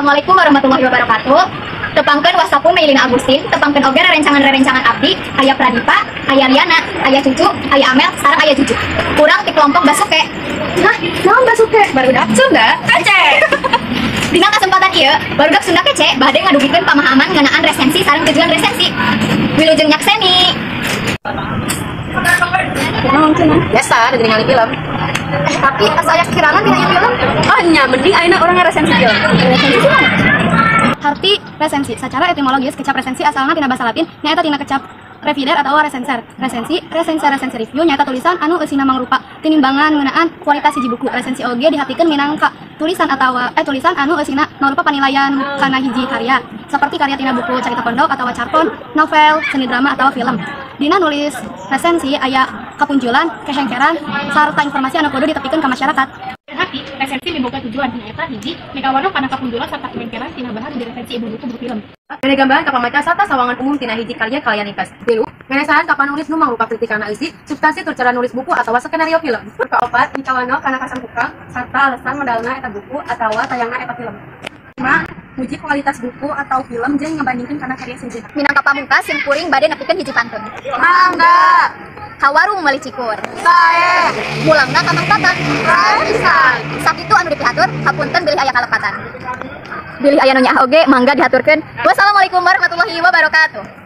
Assalamualaikum warahmatullahi wabarakatuh. Tepangkeun wasapu Meilina Agustin, tepangkeun oge rerencangan Abdi, aya Pradipa, aya Liana, aya Cucu, aya Amel, sareng aya Juju. Kurang di kelompok Basuke. Nah, naon Basuke? Barudak Sunda kece. Dina kesempatan ieu, barudak Sunda kece bade ngadugikeun pamahaman ngeunaan resensi sareng tujuan resensi. Wilujeng nyakseni. Biasa ada ningali film. Tapi asa aya kekirangan dina ieu film. Oh nya, mending ayeuna urang resensi film. Resensi film. Arti resensi secara etimologis kecap resensi asalna tina basa Latin nyaeta tina kecap revider atau resenser. Resensi review nyaeta tulisan anu eusina mangrupa tinimbangan ngeunaan kualitas hiji buku. Resensi oge dihapikeun minangka tulisan atau tulisan anu eusina mangrupa panilaian kana hiji karya, seperti karya tina buku carita pondok atau carton, novel, seni drama atau film. Dina nulis resensi aya kapunjulan, kehengkeran, sarta informasi anu kudu ditepikeun ka masyarakat. Tapi resensi miboga tujuan nyaeta hiji migawanung kana kapunjulan sarta kemengkeran tina bahan di resensi ibu buku film. Ada gambaran ka pamaca sarta sawangan umum tina hiji karya kalian ikas. Tilu, menesahan ka panulis nu mangrupa kritikana eusi, substansi tur cara nulis buku atawa skenario film. Kaopat, micawano kana kasangkuka sarta alasan medalna eta buku atawa tayangna eta film. 5. Uji kualitas buku atau film jeung ngabandingkeun kana karya sejenna. Minangka pamungkas sim kuring bade nepikeun hiji pantun. Mangga. Ka warung meuli cikur. Sae. Mulangna ka Mang Tata. Pisan. Sakitu anu dipihatur, hapunten bilih aya kalepatan. Bilih aya nu nyaah oge mangga dihaturkeun. Wassalamualaikum warahmatullahi wabarakatuh.